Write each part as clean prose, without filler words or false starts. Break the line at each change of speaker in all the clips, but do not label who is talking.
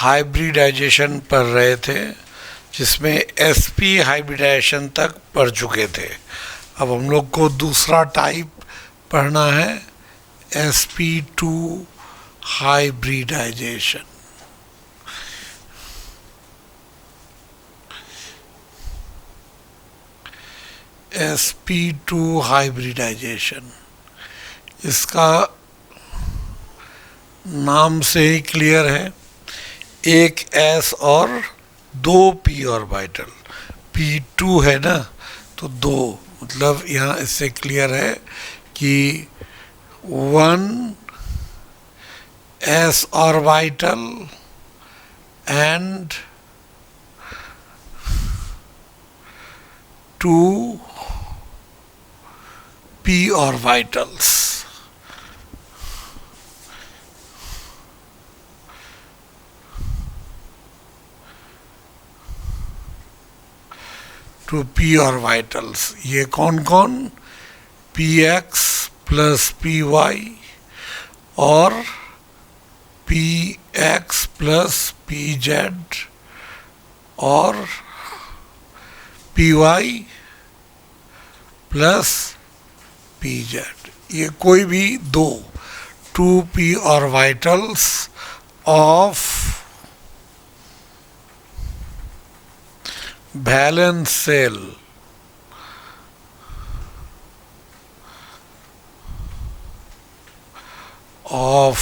Hybridisation पढ़ रहे थे, जिसमें sp हाइब्रिडाइजेशन तक पढ़ चुके थे। अब हम लोग को दूसरा टाइप पढ़ना है, sp2 हाइब्रिडाइजेशन। sp2 हाइब्रिडाइजेशन, इसका नाम से ही क्लियर है, एक s और दो p ऑर्बिटल, p2 है ना, तो दो, मतलब यहाँ इससे क्लियर है कि 1 s orbital and 2 p orbitals। Two p orbitals, ये कौन कौन, px प्लस py और px प्लस pz और py प्लस pz। ये कोई भी दो 2p orbitals of valence shell of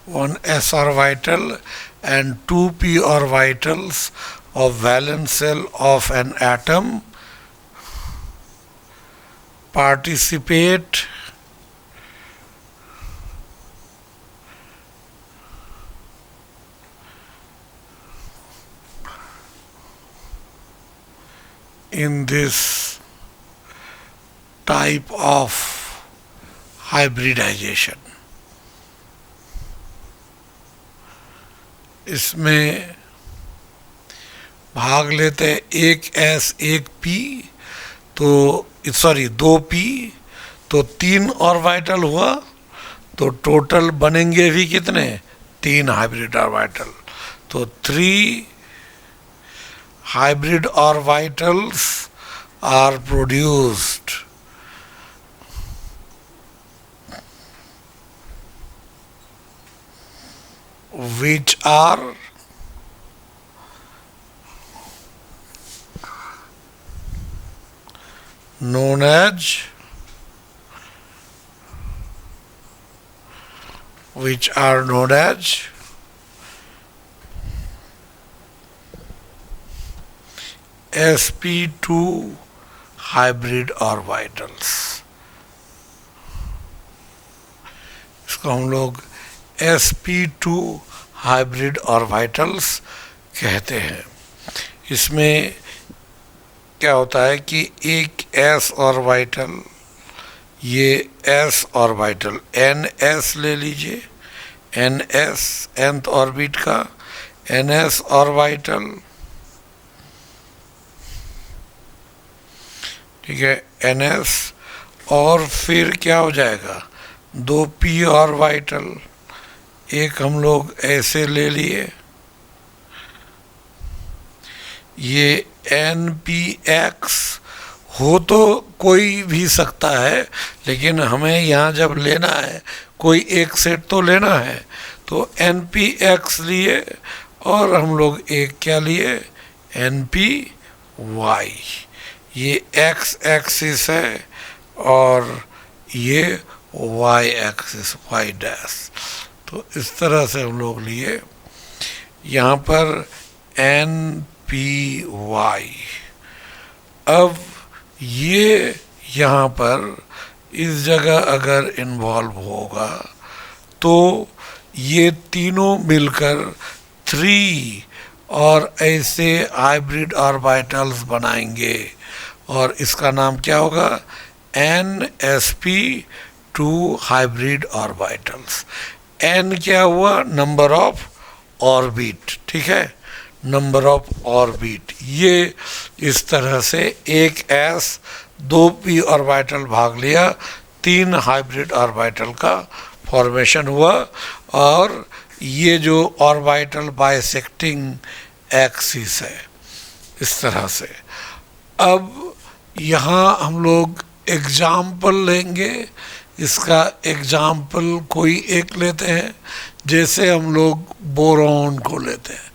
one s orbital and two p orbitals of valence shell of an atom participate in this type of hybridization। इसमें भाग लेते हैं एक s एक p, तो सॉरी दो p, तो 3 ऑर्बिटल हुआ, तो टोटल बनेंगे भी कितने, 3 हाइब्रिड ऑर्बिटल। तो 3 hybrid orbitals are produced which are known as sp2 hybrid orbitals। इसको हम लोग sp2 hybrid orbitals कहते हैं। इसमें क्या होता है कि एक s ऑर्बिटल, ये s ऑर्बिटल ns ले लीजिए, ns nth ऑर्बिट का ns ऑर्बिटल, ठीक है, ns, और फिर क्या हो जाएगा, 2 p ऑर्बिटल, एक हम लोग ऐसे ले लिए, ये npx हो तो कोई भी सकता है, लेकिन हमें यहाँ जब लेना है कोई एक सेट तो लेना है, तो npx लिए और हम लोग एक क्या लिए, npy। ये x एक्सिस है और ये y एक्सिस, y डैश। तो इस तरह से हम लोग लिए, यहाँ पर npy। अब ये यहाँ पर इस जगह अगर इन्वॉल्व होगा तो ये तीनों मिलकर 3 और ऐसे हाइब्रिड ऑर्बिटल्स बनाएंगे, और इसका नाम क्या होगा, nsp2 हाइब्रिड ऑर्बिटल्स। n क्या हुआ, नंबर ऑफ ऑर्बिट, ठीक है, नंबर ऑफ ऑर्बिट। ये इस तरह से एक s 2p ऑर्बिटल भाग लिया, 3 हाइब्रिड ऑर्बिटल का फॉर्मेशन हुआ। और ये जो ऑर्बिटल बाइसेक्टिंग एक्सिस है, इस तरह से। अब यहाँ हम लोग एग्जाम्पल लेंगे। इसका एग्जाम्पल कोई एक लेते हैं, जैसे हम लोग बोरॉन को लेते हैं।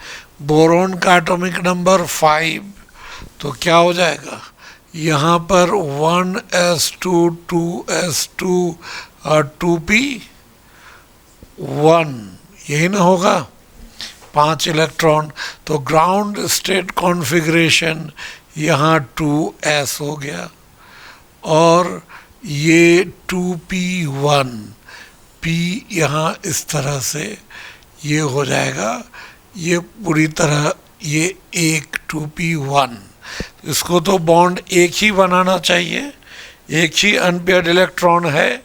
बोरॉन का एटॉमिक नंबर 5, तो क्या हो जाएगा यहाँ पर 1s2 2s2 और 2p1, यही ना होगा, 5 इलेक्ट्रॉन। तो ग्राउंड स्टेट कॉन्फ़िगरेशन यहाँ 2s हो गया, और ये 2p1, p यहाँ इस तरह से ये हो जाएगा, ये पूरी तरह ये एक 2p1। इसको तो बॉन्ड एक ही बनाना चाहिए, एक ही अनपेयर्ड इलेक्ट्रॉन है,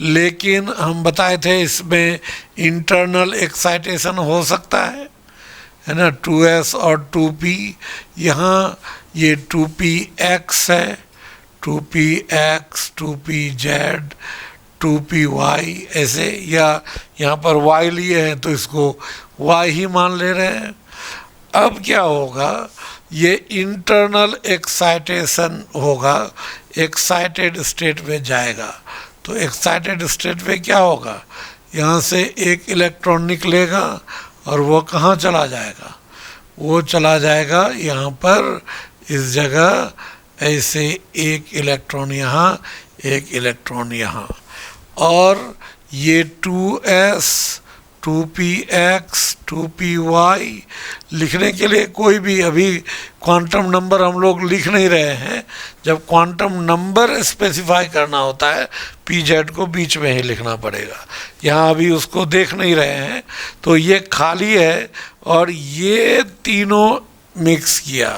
लेकिन हम बताए थे इसमें इंटरनल एक्साइटेशन हो सकता है ना, 2s और 2p। यहाँ ये 2px है, 2px 2pz 2py ऐसे, या यहाँ पर y लिए हैं तो इसको y ही मान ले रहे हैं। अब क्या होगा, ये इंटरनल एक्साइटेशन होगा, एक्साइटेड स्टेट में जाएगा। तो एक्साइटेड स्टेट में क्या होगा, यहाँ से एक इलेक्ट्रॉन निकलेगा और वो कहाँ चला जाएगा, वो चला जाएगा यहाँ पर इस जगह, ऐसे एक इलेक्ट्रॉन यहाँ, एक इलेक्ट्रॉन यहाँ। और ये 2s 2px 2py लिखने के लिए कोई भी अभी क्वांटम नंबर हम लोग लिख नहीं रहे हैं। जब क्वांटम नंबर स्पेसिफाई करना होता है pz को बीच में ही लिखना पड़ेगा, यहाँ अभी उसको देख नहीं रहे हैं। तो ये खाली है और ये तीनों मिक्स किया,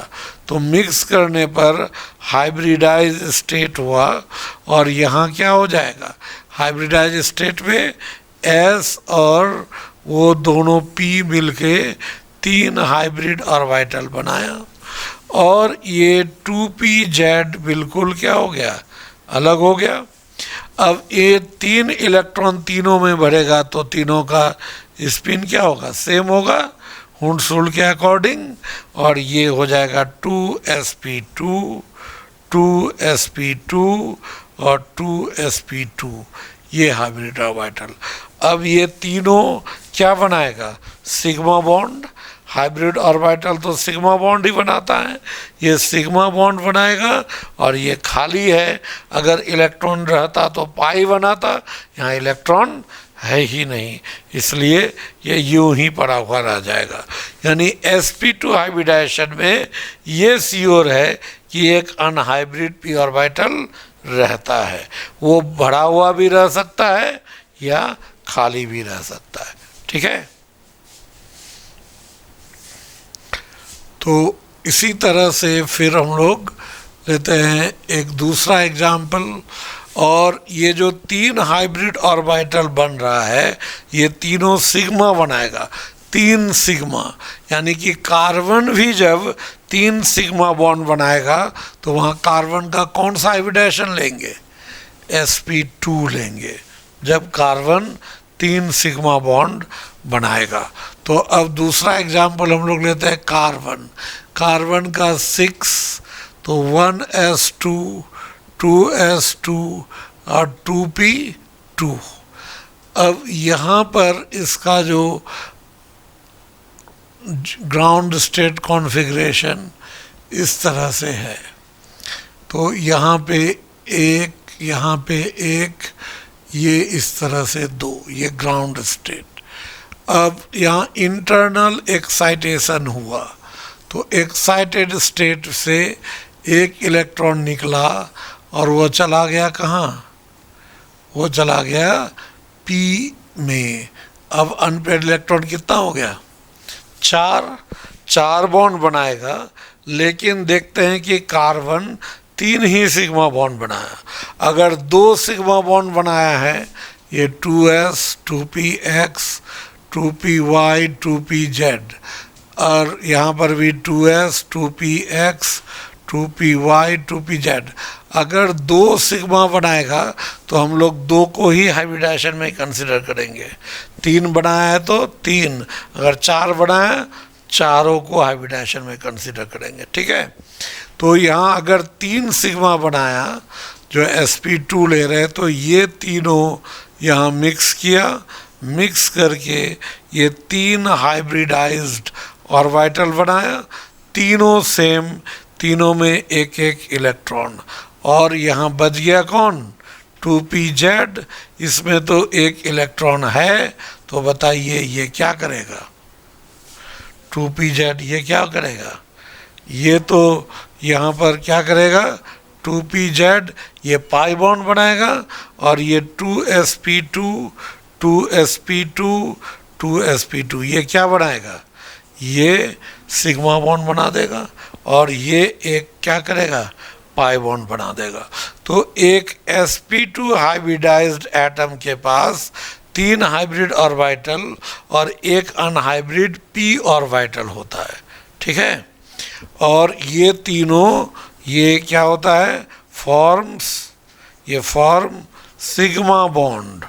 तो मिक्स करने पर हाइब्रिडाइज स्टेट हुआ। और यहाँ क्या हो जाएगा, हाइब्रिडाइज स्टेट में s और वो दोनों p मिलके 3 हाइब्रिड ऑर्बिटल बनाया, और ये 2pz बिल्कुल क्या हो गया, अलग हो गया। अब ये 3 इलेक्ट्रॉन तीनों में बढ़ेगा, तो तीनों का स्पिन क्या होगा, सेम होगा हुंडशुल्ड के अकॉर्डिंग, और ये हो जाएगा 2sp2 2sp2 और 2sp2, ये हाइब्रिड ऑर्बिटल। अब ये तीनों क्या बनाएगा, सिग्मा बॉन्ड। हाइब्रिड ऑर्बिटल तो सिग्मा बॉन्ड ही बनाता है, ये सिग्मा बॉन्ड बनाएगा, और ये खाली है। अगर इलेक्ट्रॉन रहता तो पाई बनाता, यहाँ इलेक्ट्रॉन है ही नहीं, इसलिए ये यूं ही पड़ा हुआ रह जाएगा। यानी sp2 हाइब्रिडाइजेशन में ये श्योर है कि एक अनहाइब्रिड p ऑर्बिटल रहता है, वो बढ़ा हुआ भी रह सकता है या खाली भी रह सकता है। ठीक है, तो इसी तरह से फिर हम लोग लेते हैं एक दूसरा एग्जाम्पल। और ये जो 3 हाइब्रिड ऑर्बिटल बन रहा है, ये तीनों सिग्मा बनाएगा, 3 सिग्मा। यानी कि कार्बन भी जब 3 सिग्मा बॉन्ड बनाएगा तो वहाँ कार्बन का कौन सा हाइब्रिडाइजेशन लेंगे, sp2 लेंगे, जब कार्बन 3 सिग्मा बॉन्ड बनाएगा। तो अब दूसरा एग्जाम्पल हम लोग लेते हैं कार्बन। कार्बन का 6, तो 1s2 2s2 और 2p2। अब यहाँ पर इसका जो ग्राउंड स्टेट कॉन्फ़िगरेशन इस तरह से है, तो यहाँ पे एक, यहाँ पे एक, ये इस तरह से 2, ये ग्राउंड स्टेट। अब यहाँ इंटरनल एक्साइटेशन हुआ, तो एक्साइटेड स्टेट से एक इलेक्ट्रॉन निकला और वो चला गया कहाँ, वो चला गया p में। अब अनपेयर्ड इलेक्ट्रॉन कितना हो गया, 4 बॉन्ड बनाएगा, लेकिन देखते हैं कि कार्बन 3 ही सिग्मा बॉन्ड बनाया। अगर 2 सिग्मा बॉन्ड बनाया है, ये 2s 2px 2py 2pz, और यहाँ पर भी 2s 2px 2py 2pz। अगर 2 सिग्मा बनाएगा तो हम लोग 2 को ही हाइब्रिडाइजेशन में कंसिडर करेंगे। 3 बनाया है तो 3, अगर 4 बनाया चारों को हाइब्रिडाइजेशन में कंसिडर करेंगे। ठीक है, तो यहाँ अगर 3 सिग्मा बनाया जो sp2 ले रहे हैं तो ये तीनों यहाँ मिक्स किया, मिक्स करके ये 3 हाइब्रिडाइज्ड ऑर्बिटल बनाया, तीनों सेम, तीनों में एक एक इलेक्ट्रॉन। और यहाँ बच गया कौन, 2pz, इसमें तो एक इलेक्ट्रॉन है, तो बताइए ये क्या करेगा, 2pz ये क्या करेगा, ये तो यहाँ पर क्या करेगा, 2pz ये पाई बॉन्ड बनाएगा, और ये 2sp2 2sp2 2sp2 ये क्या बनाएगा, ये सिग्मा बॉन्ड बना देगा, और ये एक क्या करेगा, पाई बॉन्ड बना देगा। तो एक sp2 हाइब्रिडाइज्ड एटम के पास 3 हाइब्रिड ऑर्बिटल और एक अनहाइब्रिड p ऑर्बिटल होता है। ठीक है, और ये तीनों ये क्या होता है, ये फॉर्म सिग्मा बॉन्ड,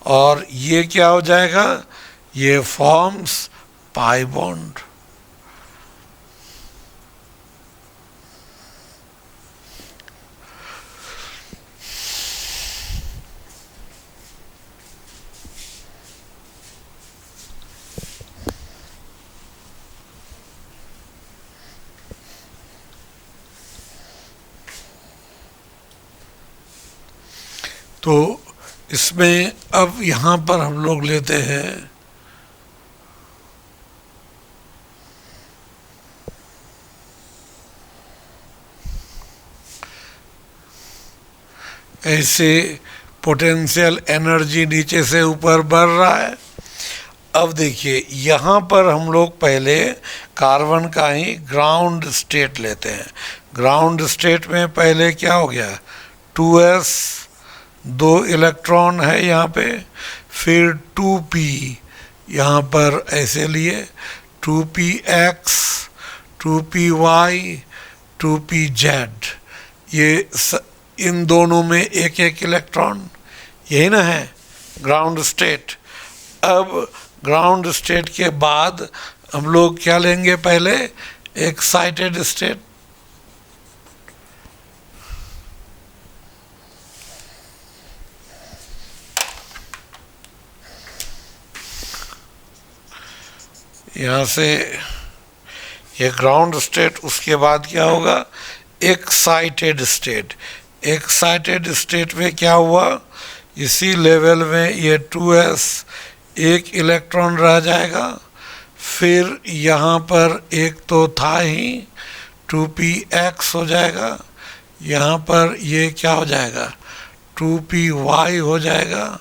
और ये क्या हो जाएगा, ये फॉर्म्स पाई बॉन्ड। तो इसमें अब यहाँ पर हम लोग लेते हैं ऐसे पोटेंशियल एनर्जी नीचे से ऊपर बढ़ रहा है। अब देखिए यहाँ पर हम लोग पहले कार्बन का ही ग्राउंड स्टेट लेते हैं। ग्राउंड स्टेट में पहले क्या हो गया, 2s, 2 इलेक्ट्रॉन है यहाँ पे, फिर 2p यहाँ पर ऐसे लिए, 2px 2py 2pz, ये इन दोनों में एक एक इलेक्ट्रॉन, यही ना है ग्राउंड स्टेट। अब ग्राउंड स्टेट के बाद हम लोग क्या लेंगे, पहले एक्साइटेड स्टेट। यहाँ से ये ग्राउंड स्टेट, उसके बाद क्या होगा, एक्साइटेड स्टेट। एक्साइटेड स्टेट में क्या हुआ, इसी लेवल में ये 2s एक इलेक्ट्रॉन रह जाएगा, फिर यहाँ पर एक तो था ही 2px हो जाएगा, यहाँ पर ये क्या हो जाएगा, 2py हो जाएगा,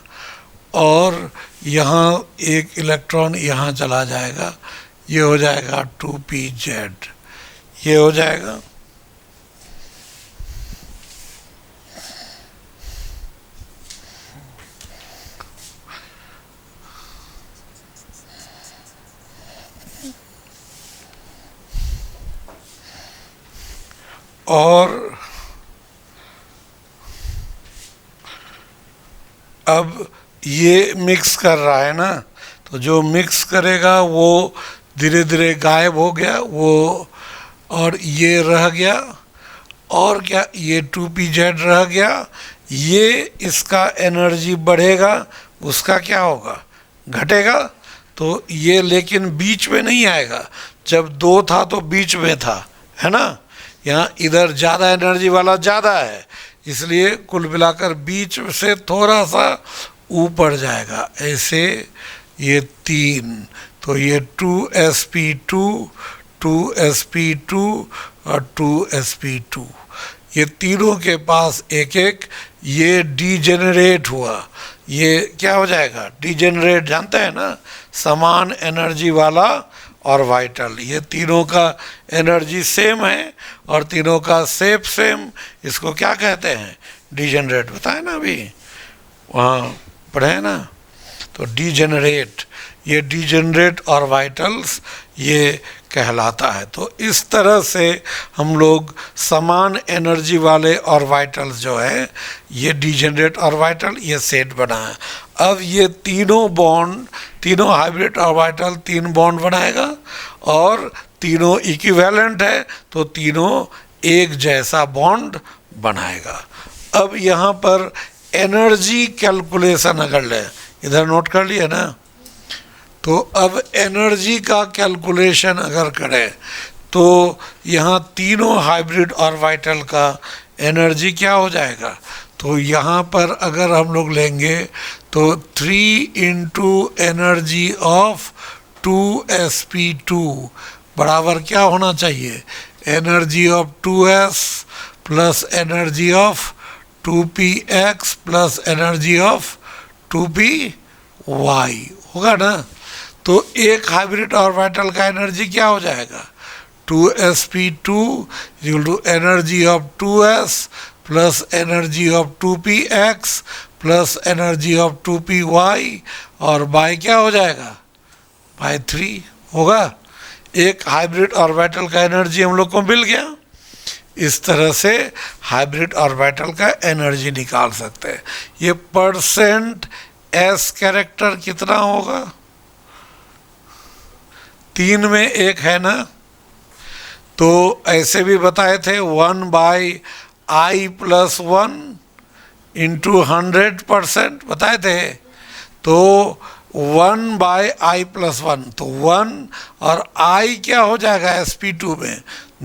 और यहाँ एक इलेक्ट्रॉन यहाँ चला जाएगा, ये हो जाएगा 2pz, ये हो जाएगा। और अब ये मिक्स कर रहा है ना, तो जो मिक्स करेगा वो धीरे धीरे गायब हो गया वो, और ये रह गया, और क्या, ये 2pz रह गया। ये इसका एनर्जी बढ़ेगा, उसका क्या होगा, घटेगा। तो ये लेकिन बीच में नहीं आएगा, जब 2 था तो बीच में था, है ना, यहाँ इधर ज़्यादा एनर्जी वाला ज़्यादा है, इसलिए कुल मिलाकर बीच से थोड़ा सा ऊपर जाएगा, ऐसे ये 3। तो ये 2sp2 2sp2 और 2sp2, ये तीनों के पास एक एक, ये डीजेनरेट हुआ, ये क्या हो जाएगा, डीजेनरेट, जानते हैं ना, समान एनर्जी वाला ऑर्बिटल। ये तीनों का एनर्जी सेम है और तीनों का शेप सेम, इसको क्या कहते हैं, डीजेनरेट। बताए ना अभी वहाँ पढ़े ना, तो डीजेनरेट, ये डिजेनरेट ऑर्बिटल्स ये कहलाता है। तो इस तरह से हम लोग समान एनर्जी वाले ऑर्बिटल्स जो है ये डिजेनरेट ऑर्बिटल ये सेट बना है। अब ये तीनों बॉन्ड, तीनों हाइब्रिड ऑर्बिटल 3 बॉन्ड बनाएगा और तीनों इक्विवेलेंट है तो तीनों एक जैसा बॉन्ड बनाएगा। अब यहाँ पर एनर्जी कैलकुलेशन अगर लें, इधर नोट कर लिया ना, तो अब एनर्जी का कैलकुलेशन अगर करें तो यहाँ तीनों हाइब्रिड ऑर्बिटल का एनर्जी क्या हो जाएगा, तो यहाँ पर अगर हम लोग लेंगे तो 3 इंटू एनर्जी ऑफ 2sp2 बराबर क्या होना चाहिए, energy of 2s plus energy of 2px plus energy of 2py होगा ना। तो एक हाइब्रिड ऑर्बिटल का एनर्जी क्या हो जाएगा, 2sp2 equal to energy of 2s plus energy of 2px plus energy of 2py और बाय क्या हो जाएगा, बाय 3 होगा। एक हाइब्रिड ऑर्बिटल का एनर्जी हम लोग को मिल गया। इस तरह से हाइब्रिड ऑर्बिटल का एनर्जी निकाल सकते हैं। ये परसेंट एस कैरेक्टर कितना होगा, 3 में 1 है ना, तो ऐसे भी बताए थे 1/i + 1 इंटू 100% बताए थे। तो 1/i + 1 तो 1 और i क्या हो जाएगा sp2 में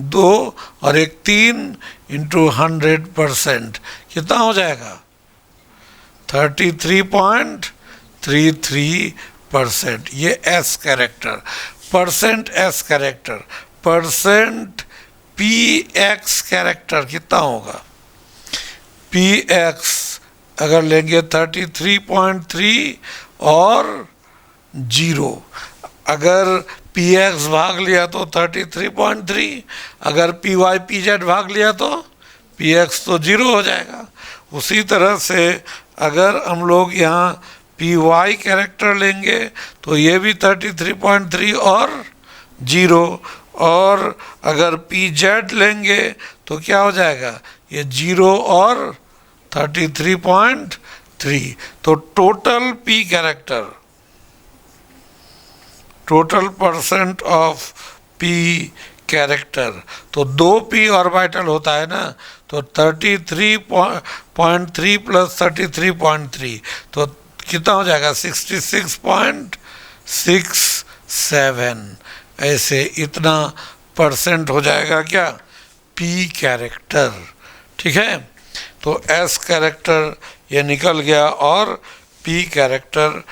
2 और 1 3 इंटू 100% कितना हो जाएगा 33.33%। ये s character, percent s character, percent px character कितना होगा, px अगर लेंगे 33.3 और 0, अगर px भाग लिया तो 33.3, अगर py pz भाग लिया तो px तो 0 हो जाएगा। उसी तरह से अगर हम लोग यहाँ py कैरेक्टर लेंगे तो ये भी 33.3 और 0, और अगर pz लेंगे तो क्या हो जाएगा, ये 0 और 33.3। तो total p character, total percent of p character, तो 2p ऑर्बिटल होता है ना, तो 33.3 प्लस 33.3 तो कितना हो जाएगा 66.67। ऐसे इतना परसेंट हो जाएगा क्या p कैरेक्टर। ठीक है, तो s कैरेक्टर ये निकल गया और p कैरेक्टर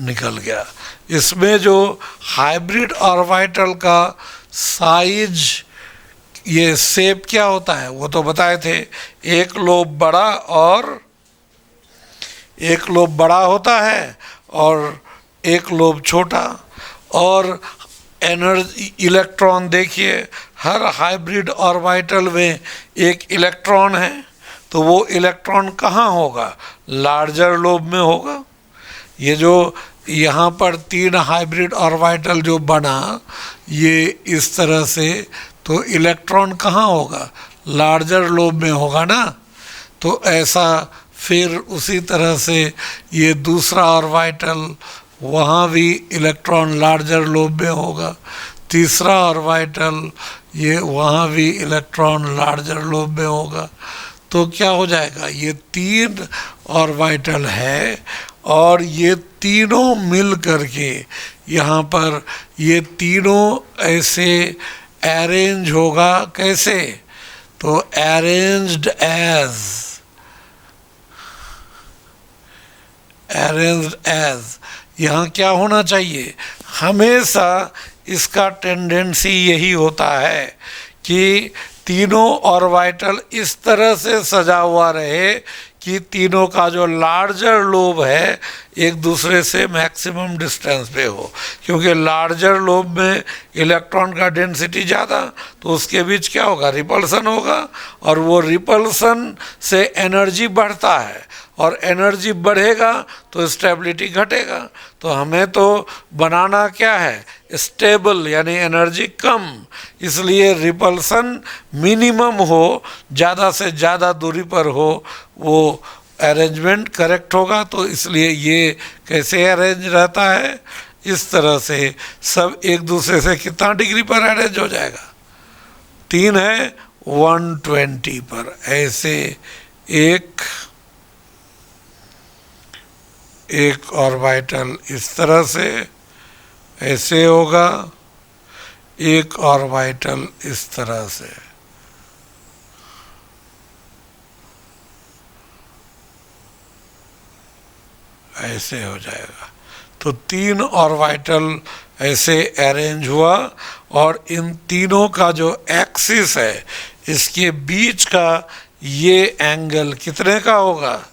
निकल गया। इसमें जो हाइब्रिड ऑर्बिटल का साइज ये शेप क्या होता है वो तो बताए थे, एक लोब बड़ा और एक लोब बड़ा होता है और एक लोब छोटा। और एनर्जी इलेक्ट्रॉन देखिए, हर हाइब्रिड ऑर्बिटल में एक इलेक्ट्रॉन है, तो वो इलेक्ट्रॉन कहाँ होगा, लार्जर लोब में होगा। ये जो यहाँ पर 3 हाइब्रिड ऑर्बिटल जो बना ये इस तरह से, तो इलेक्ट्रॉन कहाँ होगा, लार्जर लोब में होगा ना। तो ऐसा फिर उसी तरह से ये दूसरा ऑर्बिटल, वहाँ भी इलेक्ट्रॉन लार्जर लोब में होगा। तीसरा ऑर्बिटल ये वहाँ भी इलेक्ट्रॉन लार्जर लोब में होगा। तो क्या हो जाएगा, ये 3 ऑर्बिटल है और ये तीनों मिल करके यहाँ पर ये तीनों ऐसे अरेंज होगा। कैसे, तो अरेंज्ड एज यहाँ क्या होना चाहिए, हमेशा इसका टेंडेंसी यही होता है कि तीनों ऑर्बिटल इस तरह से सजा हुआ रहे कि तीनों का जो लार्जर लोब है एक दूसरे से मैक्सिमम डिस्टेंस पे हो, क्योंकि लार्जर लोब में इलेक्ट्रॉन का डेंसिटी ज़्यादा, तो उसके बीच क्या होगा, रिपल्सन होगा, और वो रिपल्सन से एनर्जी बढ़ता है, और एनर्जी बढ़ेगा तो स्टेबिलिटी घटेगा। तो हमें तो बनाना क्या है, स्टेबल, यानी एनर्जी कम, इसलिए रिपल्सन मिनिमम हो, ज़्यादा से ज़्यादा दूरी पर हो, वो अरेंजमेंट करेक्ट होगा। तो इसलिए ये कैसे अरेंज रहता है, इस तरह से सब एक दूसरे से कितना डिग्री पर अरेंज हो जाएगा, 3 है 120 पर, ऐसे एक ऑर्बिटल इस तरह से ऐसे होगा, एक ऑर्बिटल इस तरह से, ऐसे हो जाएगा। तो 3 ऑर्बिटल ऐसे अरेंज हुआ, और इन तीनों का जो एक्सिस है, इसके बीच का ये एंगल कितने का होगा,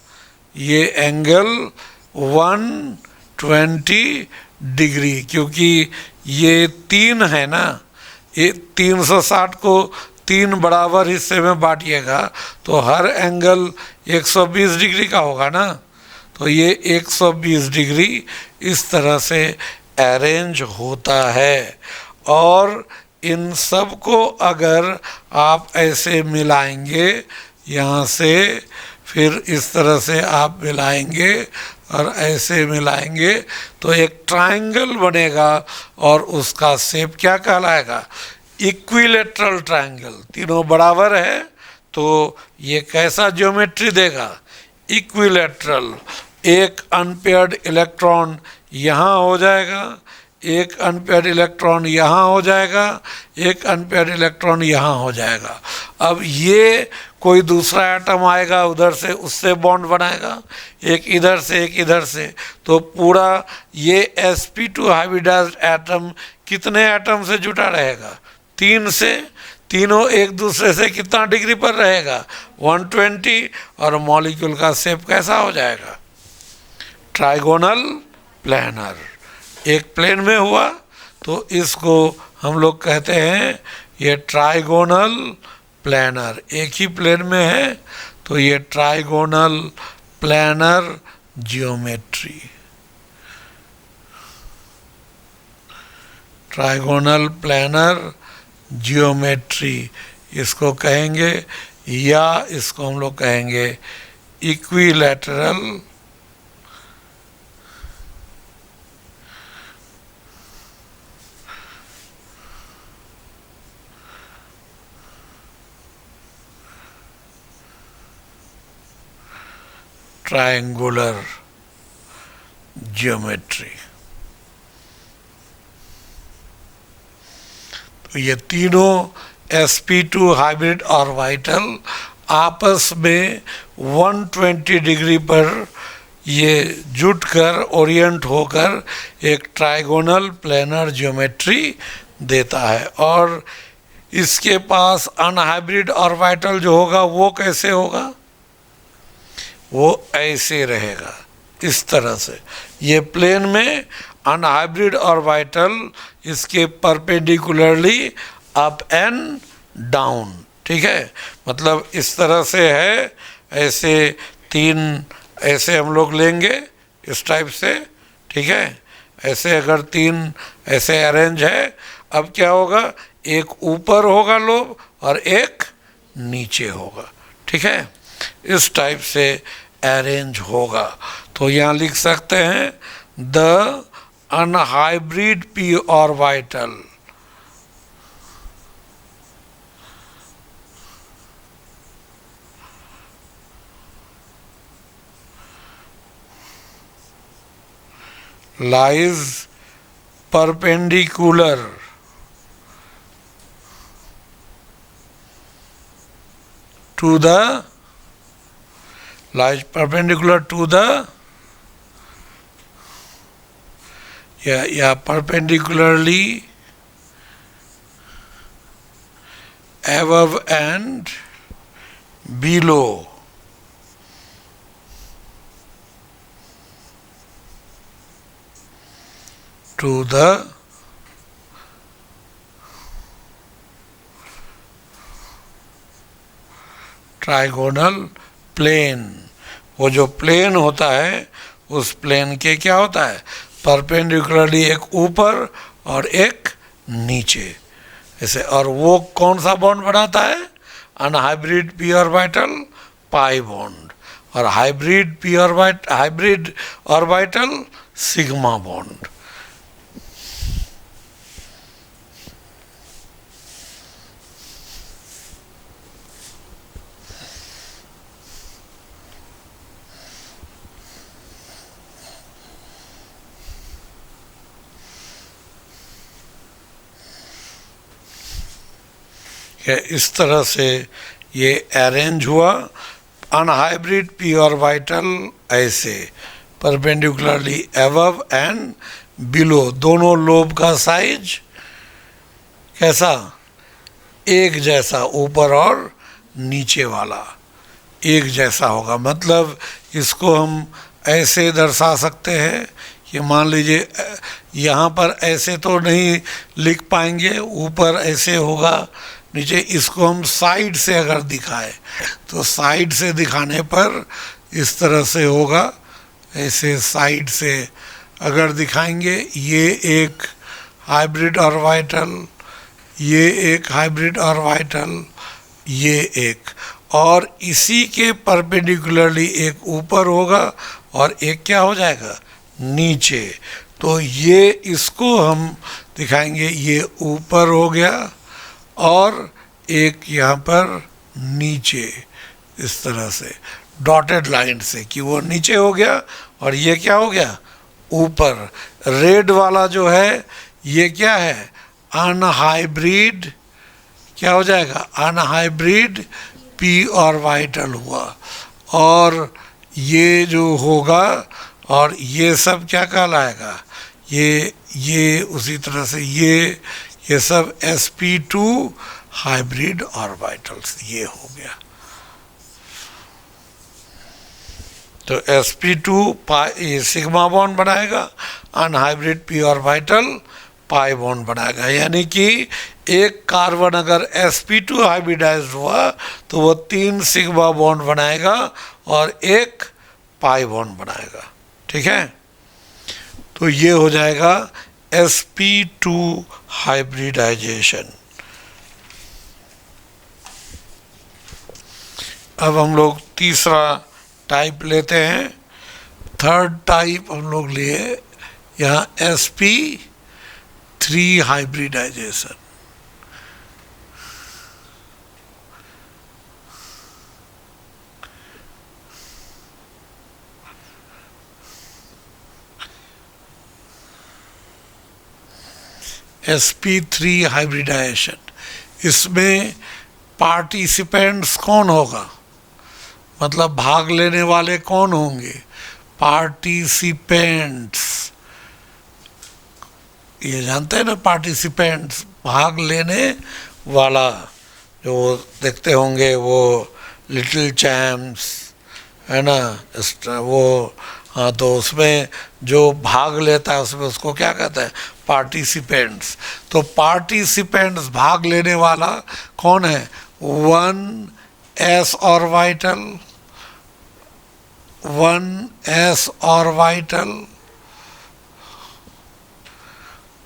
ये एंगल 120 डिग्री, क्योंकि ये 3 है ना, ये 360 को 3 बराबर हिस्से में बांटिएगा तो हर एंगल 120 डिग्री का होगा ना, तो ये 120 डिग्री इस तरह से अरेंज होता है। और इन सब को अगर आप ऐसे मिलाएंगे, यहाँ से फिर इस तरह से आप मिलाएंगे और ऐसे मिलाएंगे, तो एक ट्रायंगल बनेगा, और उसका शेप क्या कहलाएगा, इक्विलेटरल ट्रायंगल। तीनों बराबर है तो ये कैसा ज्योमेट्री देगा, इक्विलेटरल। एक अनपेयर्ड इलेक्ट्रॉन यहाँ हो जाएगा, एक अनपेयर्ड इलेक्ट्रॉन यहाँ हो जाएगा, एक अनपेयर्ड इलेक्ट्रॉन यहाँ हो जाएगा। अब ये कोई दूसरा एटम आएगा उधर से, उससे बॉन्ड बनाएगा, एक इधर से एक इधर से, तो पूरा ये sp2 हाइब्रिडाइज्ड एटम कितने एटम से जुटा रहेगा, 3 से। तीनों एक दूसरे से कितना डिग्री पर रहेगा, 120, और मॉलिक्यूल का शेप कैसा हो जाएगा, ट्राइगोनल प्लेनर। एक प्लेन में हुआ तो इसको हम लोग कहते हैं ये ट्राइगोनल प्लेनर, एक ही प्लेन में है तो ये trigonal planar geometry, trigonal planar geometry इसको कहेंगे, या इसको हम लोग कहेंगे इक्विलैटरल ट्रायंगुलर ज्योमेट्री। तो ये तीनों sp2 हाइब्रिड ऑर्बिटल आपस में 120 डिग्री पर ये जुटकर ओरिएंट होकर एक ट्राइगोनल प्लेनर ज्योमेट्री देता है। और इसके पास अनहाइब्रिड ऑर्बिटल जो होगा वो कैसे होगा, वो ऐसे रहेगा इस तरह से, ये प्लेन में अनहाइब्रिड ऑर्बिटल इसके परपेंडिकुलरली अप एंड डाउन, ठीक है, मतलब इस तरह से है, ऐसे 3 ऐसे हम लोग लेंगे इस टाइप से, ठीक है, ऐसे अगर 3 ऐसे अरेंज है, अब क्या होगा, एक ऊपर होगा लोब और एक नीचे होगा, ठीक है, इस टाइप से अरेंज होगा। तो यहाँ लिख सकते हैं the unhybrid p orbital lies perpendicular to the perpendicularly above and below to the trigonal plane. वो जो प्लेन होता है उस प्लेन के क्या होता है, परपेंडिकुलरली एक ऊपर और एक नीचे ऐसे। और वो कौन सा बॉन्ड बनाता है, unhybrid P orbital pi bond, और हाइब्रिड ऑर्बिटल सिग्मा बॉन्ड। इस तरह से ये अरेंज हुआ। अनहाइब्रिड पी ऑर्बिटल ऐसे परपेंडिकुलरली अबव एंड बिलो, दोनों लोब का साइज कैसा, एक जैसा, ऊपर और नीचे वाला एक जैसा होगा। मतलब इसको हम ऐसे दर्शा सकते हैं कि मान लीजिए यहाँ पर ऐसे तो नहीं लिख पाएंगे, ऊपर ऐसे होगा, नीचे। इसको हम साइड से अगर दिखाए तो साइड से दिखाने पर इस तरह से होगा, ऐसे साइड से अगर दिखाएंगे, ये एक हाइब्रिड ऑर्बिटल, ये एक हाइब्रिड ऑर्बिटल, ये एक, और इसी के परपेंडिकुलरली एक ऊपर होगा और एक क्या हो जाएगा, नीचे। तो ये इसको हम दिखाएंगे, ये ऊपर हो गया और एक यहाँ पर नीचे, इस तरह से डॉटेड लाइन से कि वो नीचे हो गया और ये क्या हो गया, ऊपर। रेड वाला जो है ये क्या है, अनहाइब्रिड, क्या हो जाएगा, अनहाइब्रिड पी ऑर्बिटल हुआ। और ये जो होगा, और ये सब क्या कहलाएगा, ये उसी तरह से ये सब sp2 हाइब्रिड ऑर्बिटल्स, ये हो गया। तो sp2 ये सिग्मा बॉन्ड बनाएगा, unhybrid P orbital pi bond बनाएगा। यानी कि एक कार्बन अगर sp2 हाइब्रिडाइज्ड हुआ तो वो 3 सिग्मा बॉन्ड बनाएगा और एक पाई बॉन्ड बनाएगा। ठीक है, तो ये हो जाएगा sp2 हाइब्रिडाइजेशन। अब हम लोग तीसरा टाइप लेते हैं। थर्ड टाइप हम लोग लिए यहाँ sp3 हाइब्रिडाइजेशन। sp3 हाइब्रिडाइजेशन, इसमें पार्टिसिपेंट्स कौन होगा, मतलब भाग लेने वाले कौन होंगे, पार्टिसिपेंट्स। ये जानते हैं ना, पार्टिसिपेंट्स भाग लेने वाला, जो देखते होंगे वो लिटिल चैम्प्स है ना, वो, हाँ, तो उसमें जो भाग लेता है उसमें उसको क्या कहते हैं, पार्टिसिपेंट्स। तो पार्टिसिपेंट्स भाग लेने वाला कौन है, 1s orbital, 1s orbital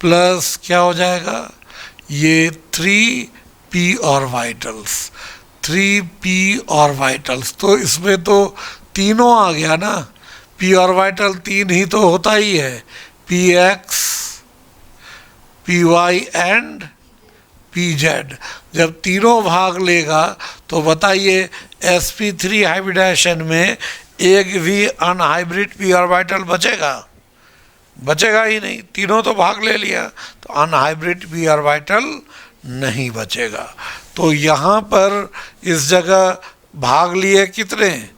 plus क्या हो जाएगा, ये 3p ऑर्बिटल्स, 3p ऑर्बिटल्स। तो इसमें तो तीनों आ गया ना, p ऑर्बिटल 3 ही तो होता ही है, px, py एंड pz। जब तीनों भाग लेगा तो बताइए sp3 हाइब्रिडाइजेशन में एक भी अनहाइब्रिड p ऑर्बिटल बचेगा, बचेगा ही नहीं, तीनों तो भाग ले लिया, तो अनहाइब्रिड p ऑर्बिटल नहीं बचेगा। तो यहाँ पर इस जगह भाग लिए कितने,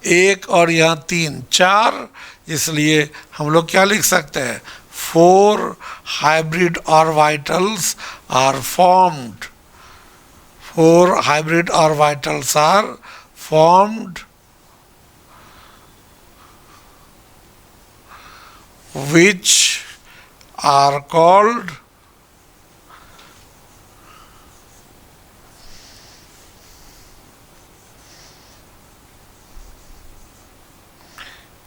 एक, और यहाँ 3, 4, इसलिए हम लोग क्या लिख सकते हैं, 4 hybrid orbitals are formed, 4 hybrid orbitals are formed which are called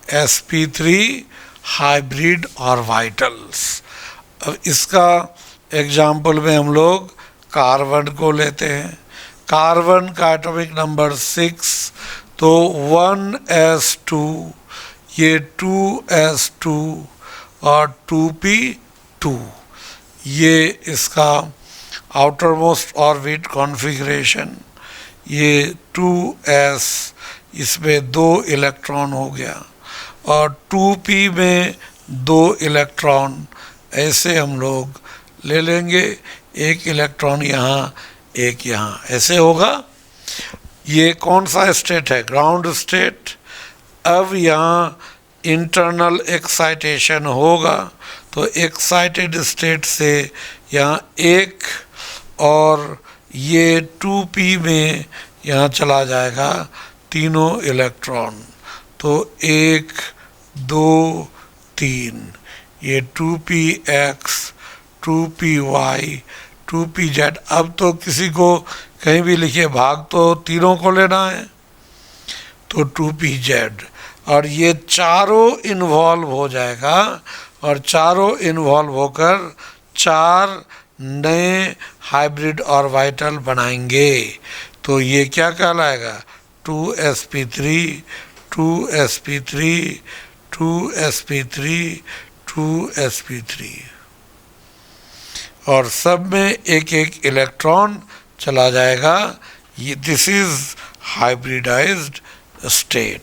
sp3 hybrid orbitals. अब इसका एग्जाम्पल में हम लोग कार्बन को लेते हैं। कार्बन का एटॉमिक नंबर 6, तो 1s2, ये 2s2 और 2p2, ये इसका आउटर मोस्ट ऑर्बिट कॉन्फ़िगरेशन। ये 2s, इसमें 2 इलेक्ट्रॉन हो गया, और 2p में 2 इलेक्ट्रॉन, ऐसे हम लोग ले लेंगे, एक इलेक्ट्रॉन यहाँ, एक यहाँ, ऐसे होगा। ये कौन सा स्टेट है? Ground state. अब यहाँ इंटरनल एक्साइटेशन होगा, तो एक्साइटेड स्टेट से यहाँ एक, और ये 2p में यहाँ चला जाएगा तीनों इलेक्ट्रॉन, तो 1 2 3, ये 2px 2py 2pz। अब तो किसी को कहीं भी लिखिए, भाग तो तीनों को लेना है, तो 2pz, और ये चारों इन्वॉल्व हो जाएगा, और चारों इन्वॉल्व होकर 4 नए हाइब्रिड ऑर्बिटल बनाएंगे। तो ये क्या कहलाएगा? 2sp3 2sp3 2sp3 2sp3, और सब में एक एक इलेक्ट्रॉन चला जाएगा। ये दिस इज हाइब्रिडाइज्ड स्टेट।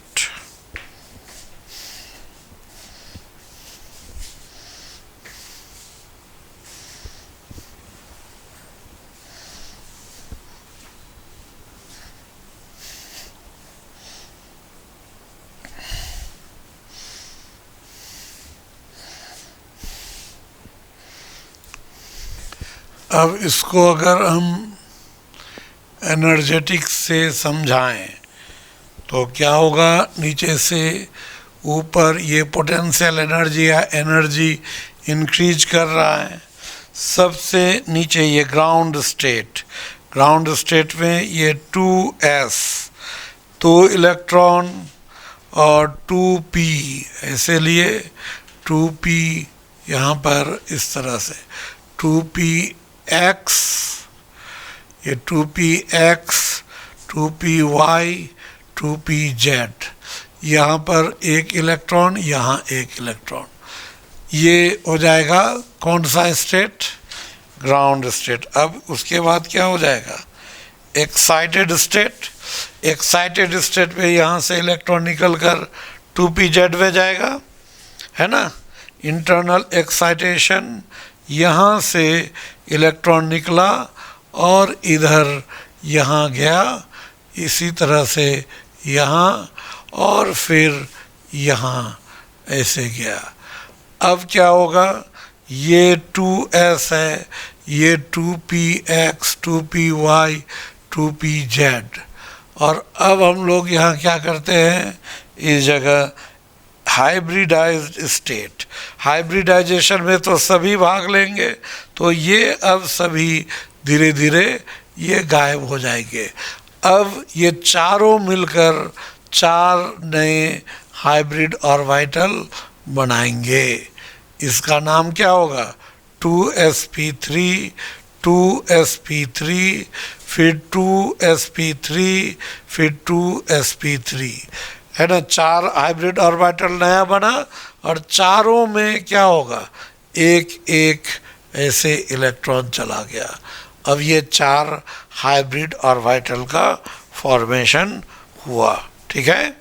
अब इसको अगर हम एनर्जेटिक्स से समझाएं तो क्या होगा? नीचे से ऊपर ये पोटेंशियल एनर्जी या एनर्जी इंक्रीज कर रहा है। सबसे नीचे ये ग्राउंड स्टेट में ये 2s, 2 इलेक्ट्रॉन और 2p, ऐसे लिए 2p यहाँ पर इस तरह से 2px, ये 2px 2py 2pz, यहाँ पर एक इलेक्ट्रॉन, यहाँ एक इलेक्ट्रॉन, ये हो जाएगा कौन सा स्टेट? Ground state. अब उसके बाद क्या हो जाएगा? एक्साइटेड स्टेट में यहाँ से इलेक्ट्रॉन निकल कर 2pz में जाएगा, है ना। इंटरनल एक्साइटेशन, यहाँ से इलेक्ट्रॉन निकला और इधर यहाँ गया, इसी तरह से यहाँ, और फिर यहाँ ऐसे गया। अब क्या होगा? ये 2s है, ये 2px 2py 2pz, और अब हम लोग यहाँ क्या करते हैं? इस जगह हाइब्रिडाइज्ड स्टेट, हाइब्रिडाइजेशन में तो सभी भाग लेंगे, तो ये अब सभी धीरे धीरे ये गायब हो जाएंगे। अब ये चारों मिलकर 4 नए हाइब्रिड ऑर्बिटल बनाएंगे। इसका नाम क्या होगा? 2sp3 2sp3, फिर 2sp3, फिर 2sp3, है ना। 4 हाइब्रिड ऑर्बिटल नया बना, और चारों में क्या होगा? एक एक ऐसे इलेक्ट्रॉन चला गया। अब ये 4 हाइब्रिड ऑर्बिटल का फॉर्मेशन हुआ, ठीक है।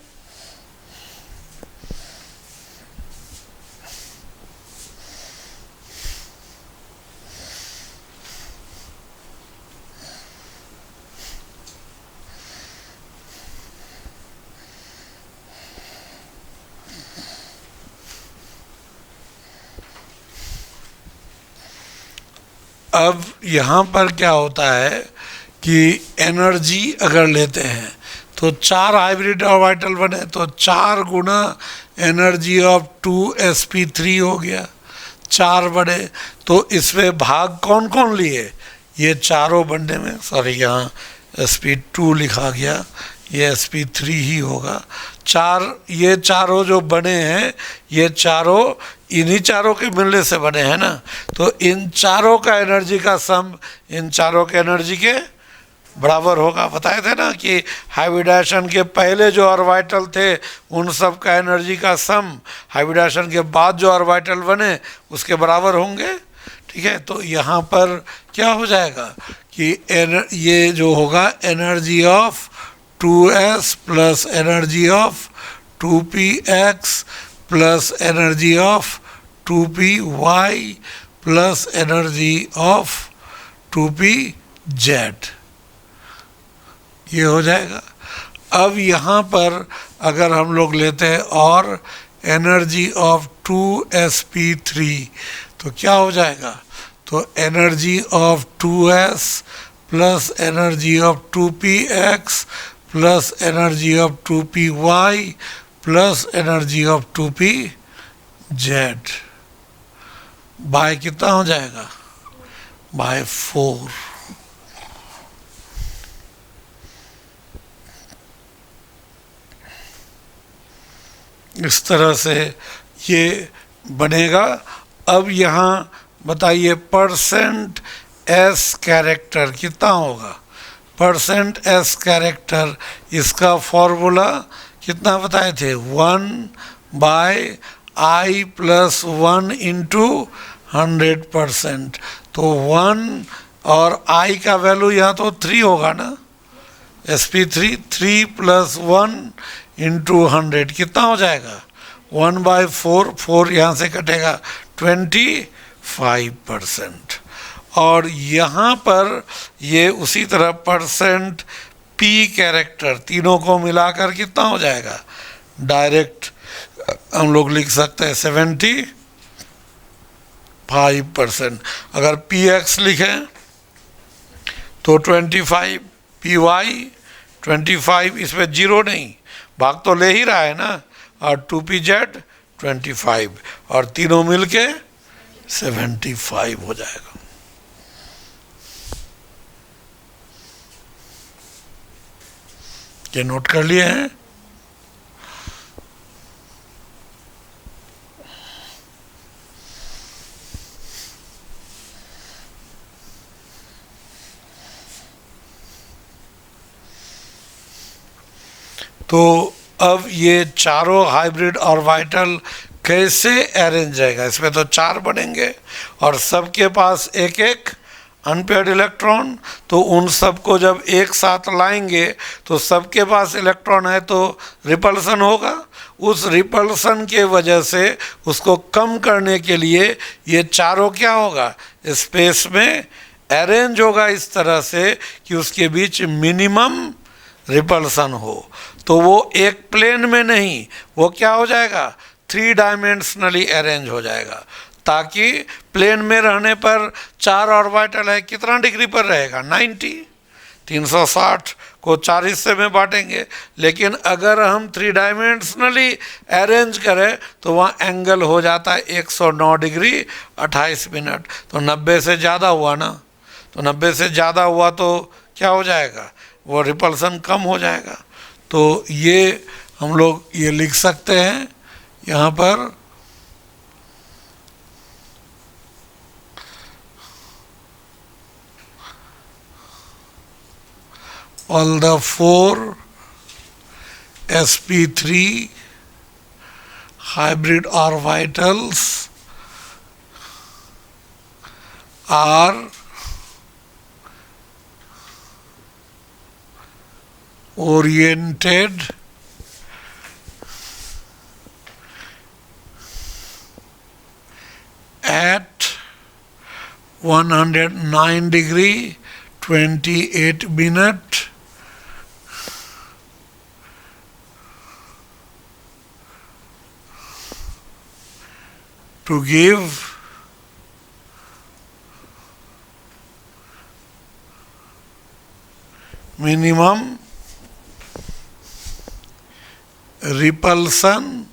अब यहाँ पर क्या होता है कि एनर्जी अगर लेते हैं तो 4 हाइब्रिड ऑर्बिटल बने, तो 4 गुना एनर्जी ऑफ 2sp3 हो गया। 4 बने, तो इसमें भाग कौन कौन लिए? ये चारों बनने में, सॉरी यहाँ sp2 लिखा गया, ये sp3 ही होगा। ये चारों जो बने हैं, ये चारों इन्हीं चारों के मिलने से बने हैं ना, तो इन चारों का एनर्जी का सम इन चारों के एनर्जी के बराबर होगा। बताए थे ना कि हाइब्रिडाइजेशन के पहले जो ऑर्बिटल थे उन सब का एनर्जी का सम हाइब्रिडाइजेशन के बाद जो ऑर्बिटल बने उसके बराबर होंगे। ठीक है, तो यहाँ पर क्या हो जाएगा कि ये जो होगा energy of 2s plus energy of 2px plus energy of 2py plus energy of 2pz, ये हो जाएगा। अब यहाँ पर अगर हम लोग लेते हैं और एनर्जी ऑफ 2sp3 तो क्या हो जाएगा? तो energy of 2s plus energy of 2px plus energy of 2py plus energy of 2pz by कितना हो जाएगा? बाय 4। इस तरह से ये बनेगा। अब यहाँ बताइए परसेंट एस कैरेक्टर कितना होगा? परसेंट एस कैरेक्टर, इसका फॉर्मूला कितना बताए थे? 1/i plus 1 into 100%। तो 1 और i का वैल्यू यहाँ तो 3 होगा ना, sp3, 3 प्लस 1 इंटू 100 कितना हो जाएगा? 1/4, 4 यहाँ से कटेगा, 25%। और यहाँ पर ये उसी तरह परसेंट पी कैरेक्टर, तीनों को मिलाकर कितना हो जाएगा? डायरेक्ट हम लोग लिख सकते हैं 75%। अगर पी एक्स लिखें तो 25, पी वाई 25, इसमें जीरो नहीं, भाग तो ले ही रहा है ना, और 2pz 25, और तीनों मिलके 75 हो जाएगा। ये नोट कर लिए हैं? तो अब ये चारों हाइब्रिड ऑर्बिटल कैसे अरेंज रहेगा? इसमें तो 4 बनेंगे और सबके पास एक एक अनपेयर्ड इलेक्ट्रॉन, तो उन सबको जब एक साथ लाएंगे तो सबके पास इलेक्ट्रॉन है तो रिपल्सन होगा। उस रिपल्सन के वजह से उसको कम करने के लिए ये चारों क्या होगा? स्पेस में अरेंज होगा इस तरह से कि उसके बीच मिनिमम रिपल्सन हो। तो वो एक प्लेन में नहीं, वो क्या हो जाएगा? 3 डायमेंशनली अरेंज हो जाएगा, ताकि प्लेन में रहने पर 4 ऑर्बिटल है, कितना डिग्री पर रहेगा? 90। 360 को 4 हिस्से में बांटेंगे, लेकिन अगर हम 3 डायमेंशनली अरेंज करें तो वहाँ एंगल हो जाता है 109 डिग्री 28 मिनट। तो 90 से ज़्यादा हुआ ना, तो 90 से ज़्यादा हुआ तो क्या हो जाएगा? वो रिपल्सन कम हो जाएगा। तो ये हम लोग ये लिख सकते हैं यहाँ पर, all the 4 sp3 hybrid orbitals are oriented at 109 degree 28 minute to give minimum repulsion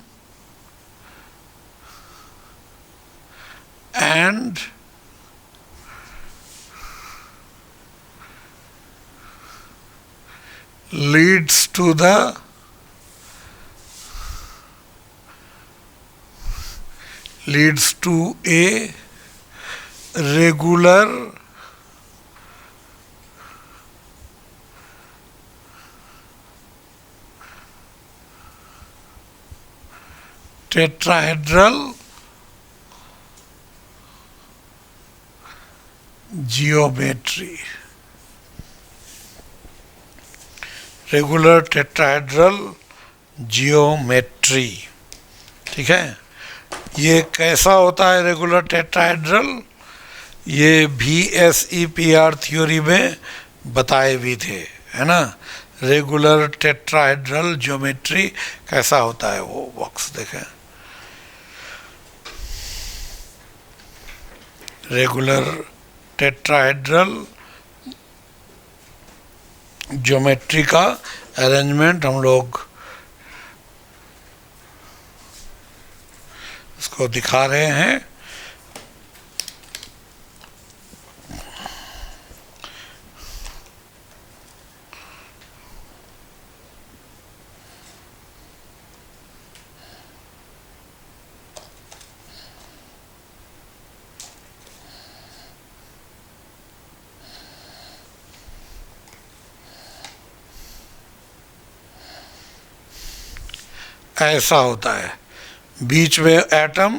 leads to the leads to a regular tetrahedral geometry. Regular tetrahedral geometry, ठीक है। ये कैसा होता है रेगुलर टेट्राहेड्रल? ये VSEPR थ्योरी में बताए भी थे, है ना। रेगुलर टेट्राहेड्रल ज्योमेट्री कैसा होता है, वो बॉक्स देखें। रेगुलर टेट्राहेड्रल ज्योमेट्री का अरेंजमेंट हम लोग इसको दिखा रहे हैं। ऐसा होता है, बीच में एटम,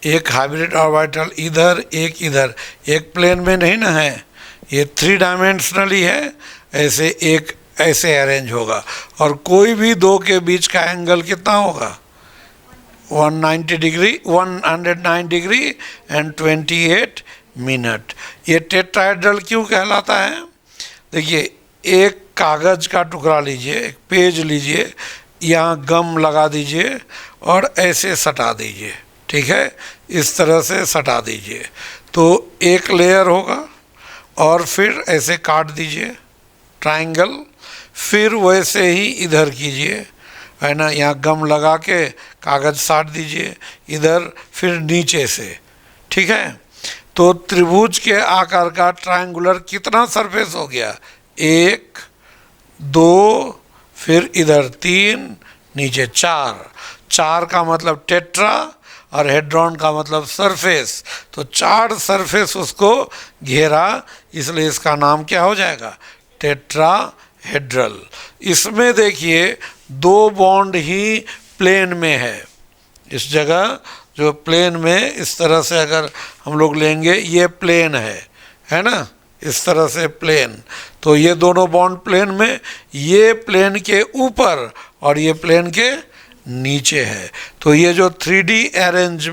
एक हाइब्रिड ऑर्बिटल इधर एक इधर, एक प्लेन में नहीं ना है, ये 3 डायमेंशनली है। ऐसे एक ऐसे अरेंज होगा और कोई भी दो के बीच का एंगल कितना होगा? 190 डिग्री, 109 डिग्री एंड 28 मिनट। ये टेट्राहेड्रल क्यों कहलाता है? देखिए, एक कागज़ का टुकड़ा लीजिए, एक पेज लीजिए, यहाँ गम लगा दीजिए और ऐसे सटा दीजिए, ठीक है। इस तरह से सटा दीजिए तो एक लेयर होगा और फिर ऐसे काट दीजिए ट्रायंगल, फिर वैसे ही इधर कीजिए, है ना। यहाँ गम लगा के कागज़ साट दीजिए इधर, फिर नीचे से, ठीक है। तो त्रिभुज के आकार का ट्रायंगुलर कितना सरफेस हो गया? 1 2, फिर इधर 3, नीचे 4। 4 का मतलब टेट्रा और हेड्रॉन का मतलब सरफेस, तो 4 सरफेस उसको घेरा, इसलिए इसका नाम क्या हो जाएगा? टेट्राहेड्रल। इसमें देखिए 2 बॉन्ड ही प्लेन में है। इस जगह जो प्लेन में इस तरह से अगर हम लोग लेंगे, ये प्लेन है ना, इस तरह से प्लेन, तो ये दोनों बॉन्ड प्लेन में, ये प्लेन के ऊपर और ये प्लेन के नीचे है। तो ये जो 3D अरेंज,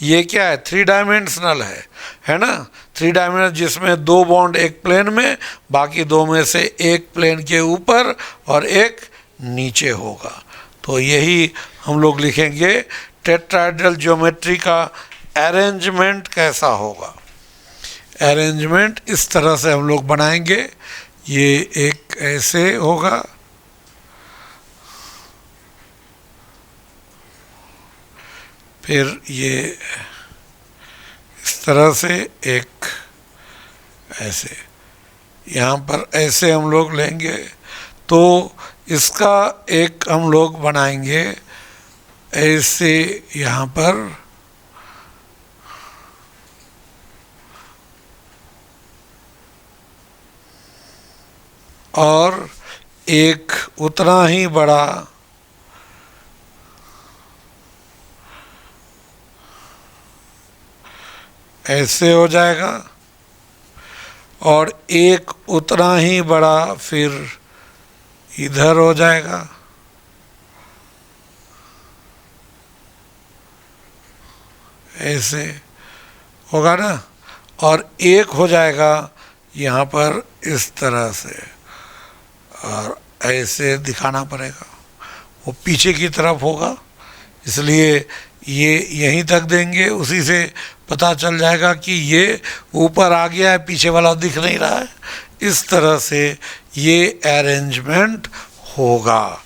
ये क्या है? 3 डायमेंशनल है ना। 3 डायमेंशनल जिसमें 2 बॉन्ड एक प्लेन में, बाकी 2 में से एक प्लेन के ऊपर और एक नीचे होगा। तो यही हम लोग लिखेंगे टेट्राहेड्रल ज्योमेट्री का अरेंजमेंट कैसा होगा। अरेंजमेंट इस तरह से हम लोग बनाएंगे, ये एक ऐसे होगा, फिर ये इस तरह से एक ऐसे, यहाँ पर ऐसे हम लोग लेंगे, तो इसका एक हम लोग बनाएंगे ऐसे यहाँ पर, और एक उतना ही बड़ा ऐसे हो जाएगा, और एक उतना ही बड़ा फिर इधर हो जाएगा, ऐसे होगा ना, और एक हो जाएगा यहाँ पर इस तरह से, और ऐसे दिखाना पड़ेगा, वो पीछे की तरफ होगा, इसलिए ये यहीं तक देंगे, उसी से पता चल जाएगा कि ये ऊपर आ गया है, पीछे वाला दिख नहीं रहा है। इस तरह से ये अरेंजमेंट होगा,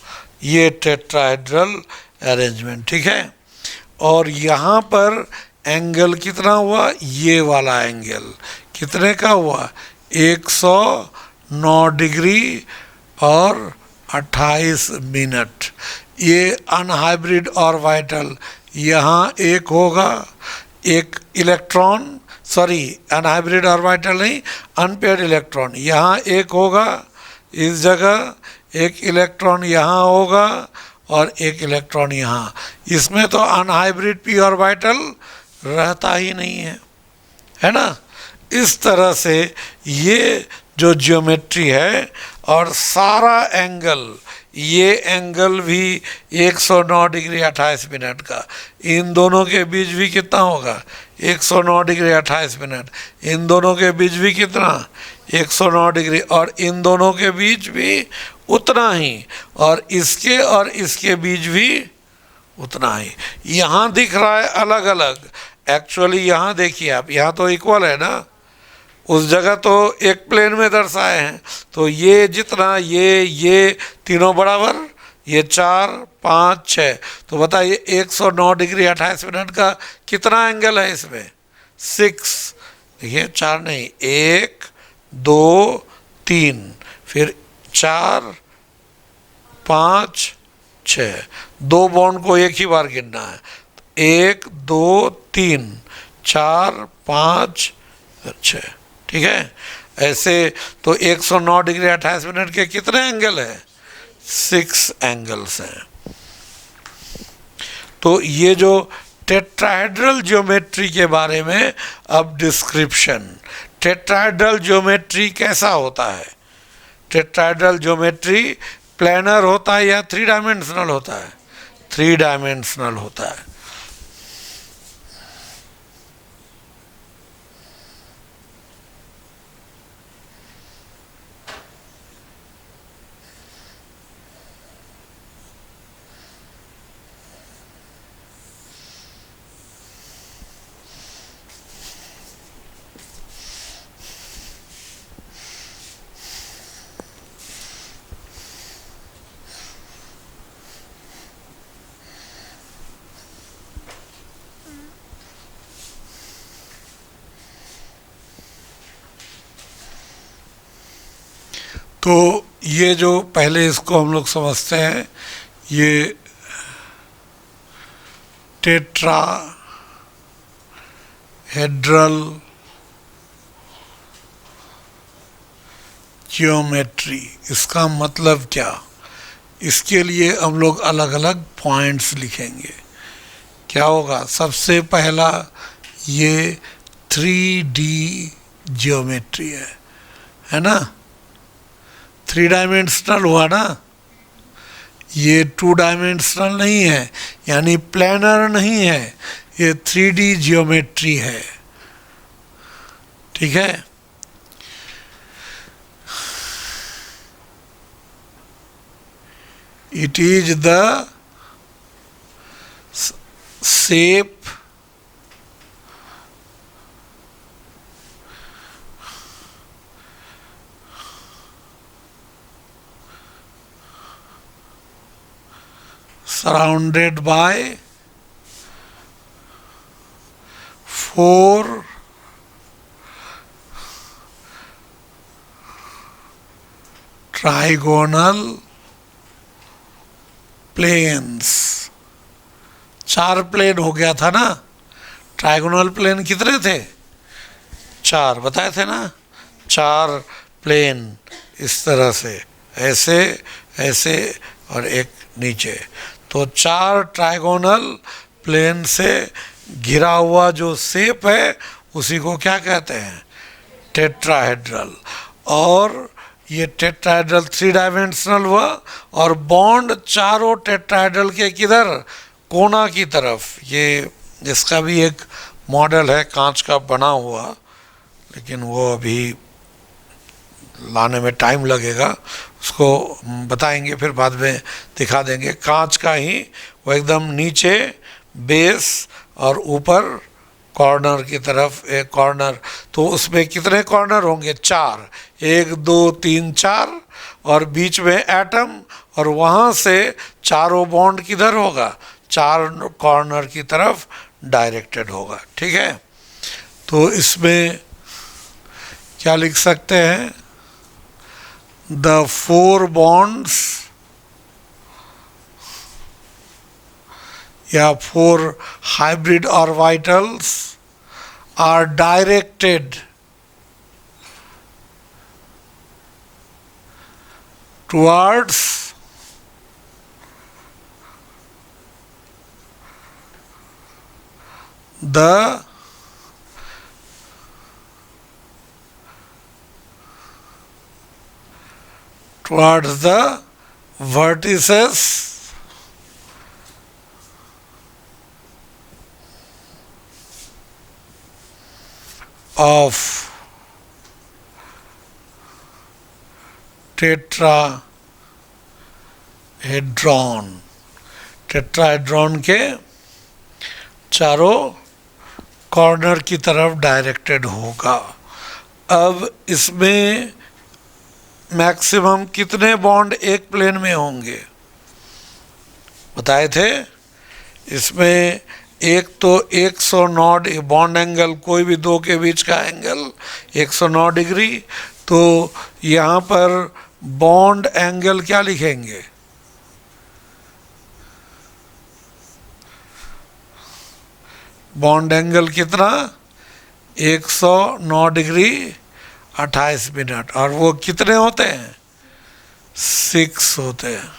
ये टेट्राहेड्रल अरेंजमेंट, ठीक है। और यहाँ पर एंगल कितना हुआ? ये वाला एंगल कितने का हुआ? 109 डिग्री और 28 मिनट। ये अनहाइब्रिड ऑर्बिटल, यहाँ एक होगा, एक इलेक्ट्रॉन, सॉरी अनहाइब्रिड ऑर्बिटल नहीं, अनपेयर्ड इलेक्ट्रॉन, यहाँ एक होगा इस जगह, एक इलेक्ट्रॉन यहाँ होगा और एक इलेक्ट्रॉन यहाँ। इसमें तो अनहाइब्रिड पी ऑर्बिटल रहता ही नहीं है ना। इस तरह से ये जो ज्योमेट्री है, और सारा एंगल, ये एंगल भी 109 डिग्री 28 मिनट का, इन दोनों के बीच भी कितना होगा 109 डिग्री 28 मिनट, इन दोनों के बीच भी कितना 109 डिग्री, और इन दोनों के बीच भी उतना ही, और इसके बीच भी उतना ही। यहाँ दिख रहा है अलग अलग, एक्चुअली यहाँ देखिए आप, यहाँ तो इक्वल है ना, उस जगह तो एक प्लेन में दर्शाए हैं, तो ये जितना ये तीनों बराबर, ये 4 5 6, तो बताइए 109 डिग्री 28 मिनट का कितना एंगल है इसमें 6, देखिए 4 नहीं, 1 2 3, फिर 4 5 6, 2 बॉन्ड को एक ही बार गिनना है, 1 2 3 4 5 6, ठीक है। ऐसे तो 109 डिग्री 28 मिनट के कितने एंगल हैं 6 एंगल्स हैं। तो ये जो टेट्राहेड्रल ज्योमेट्री के बारे में अब डिस्क्रिप्शन, टेट्राहेड्रल ज्योमेट्री कैसा होता है, टेट्राहेड्रल ज्योमेट्री प्लेनर होता है या 3 डायमेंशनल होता है, 3 डायमेंशनल होता है। तो ये जो पहले इसको हम लोग समझते हैं, ये टेट्राहेड्रल ज्योमेट्री, इसका मतलब क्या, इसके लिए हम लोग अलग अलग पॉइंट्स लिखेंगे। क्या होगा, सबसे पहला ये 3D ज्योमेट्री है ना, 3 डायमेंशनल हुआ ना, ये 2 डायमेंशनल नहीं है, यानी प्लेनर नहीं है, ये 3D ज्योमेट्री है, ठीक है। It is the shape surrounded by 4 trigonal planes। 4 plane हो गया था ना, ट्राइगोनल प्लेन कितने थे 4 बताए थे ना, 4 प्लेन इस तरह से, ऐसे ऐसे और एक नीचे, तो 4 ट्राइगोनल प्लेन से घिरा हुआ जो शेप है उसी को क्या कहते हैं टेट्राहेड्रल। और ये टेट्राहेड्रल 3 डायमेंशनल हुआ, और बॉन्ड चारों टेट्राहेड्रल के किधर कोना की तरफ, ये जिसका भी एक मॉडल है कांच का बना हुआ, लेकिन वो अभी लाने में टाइम लगेगा, उसको बताएंगे फिर बाद में दिखा देंगे। कांच का ही वो एकदम नीचे बेस और ऊपर कॉर्नर की तरफ एक कॉर्नर, तो उसमें कितने कॉर्नर होंगे 4, 1 2 3 4, और बीच में एटम, और वहाँ से चारों बॉन्ड किधर होगा 4 कॉर्नर की तरफ डायरेक्टेड होगा, ठीक है। तो इसमें क्या लिख सकते हैं, द 4 bonds या 4 hybrid orbitals are directed towards the vertices of tetrahedron. Tetrahedron के चारों कॉर्नर की तरफ डायरेक्टेड होगा। अब इसमें मैक्सिमम कितने बॉन्ड एक प्लेन में होंगे बताए थे? इसमें एक तो 109 बॉन्ड एंगल, कोई भी दो के बीच का एंगल 109 डिग्री, तो यहाँ पर बॉन्ड एंगल क्या लिखेंगे? बॉन्ड एंगल कितना? 109 डिग्री 28 मिनट। और वो कितने होते हैं? 6 होते हैं।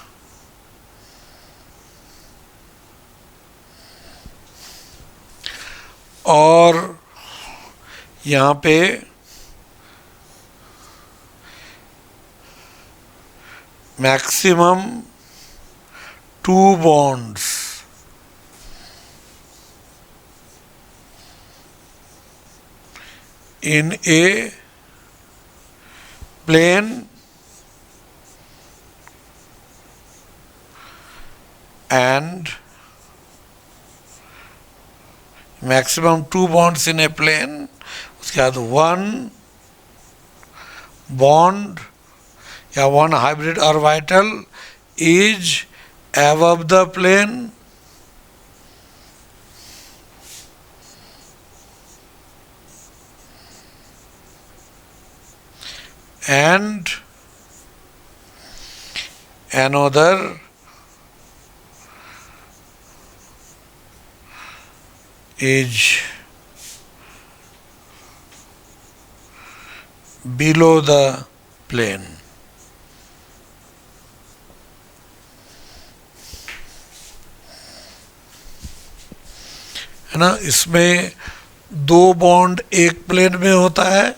और यहाँ पे maximum 2 bonds in a plane and maximum 2 bonds in a plane, उसके बाद 1 bond या 1 hybrid orbital is above the plane and another is below the plane. है ना? इसमें 2 बॉन्ड एक प्लेन में होता है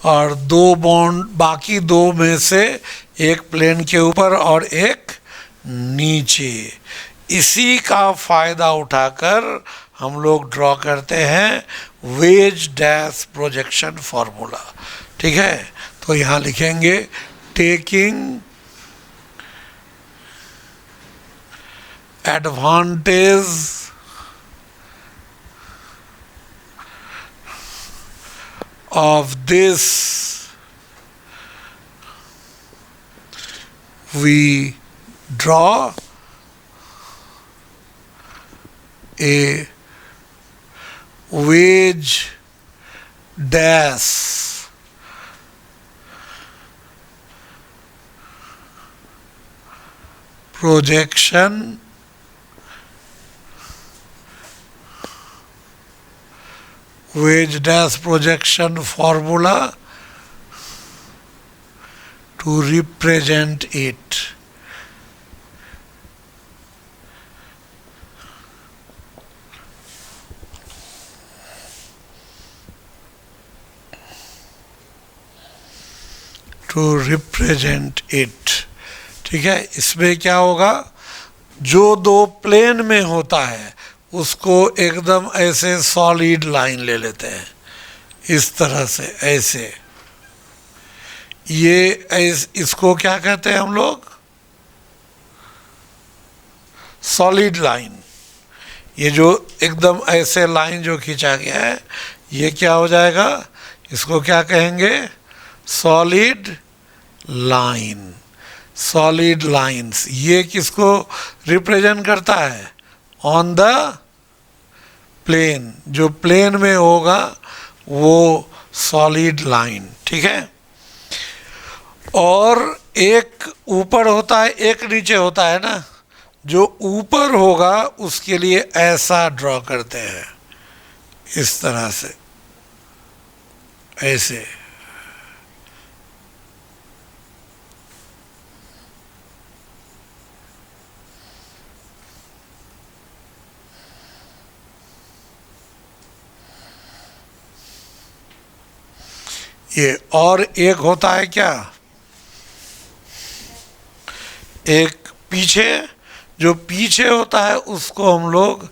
और 2 बॉन्ड बाकी 2 में से एक प्लेन के ऊपर और एक नीचे। इसी का फायदा उठाकर हम लोग ड्रॉ करते हैं वेज डैश प्रोजेक्शन फॉर्मूला। ठीक है, तो यहाँ लिखेंगे taking advantage of this, we draw a wedge dash projection wedge dash projection formula to represent it. To represent it। ठीक है, इसमें क्या होगा? जो 2 प्लेन में होता है उसको एकदम ऐसे सॉलिड लाइन ले लेते हैं, इस तरह से ऐसे। इसको क्या कहते हैं हम लोग? Solid line. ये जो एकदम ऐसे लाइन जो खींचा गया है ये क्या हो जाएगा? इसको क्या कहेंगे? Solid line. सॉलिड लाइंस ये किसको रिप्रेजेंट करता है? On the plane. जो प्लेन में होगा वो सॉलिड लाइन। ठीक है, और एक ऊपर होता है एक नीचे होता है ना, जो ऊपर होगा उसके लिए ऐसा ड्रॉ करते हैं, इस तरह से, ऐसे। ये और एक होता है क्या, एक पीछे, जो पीछे होता है उसको हम लोग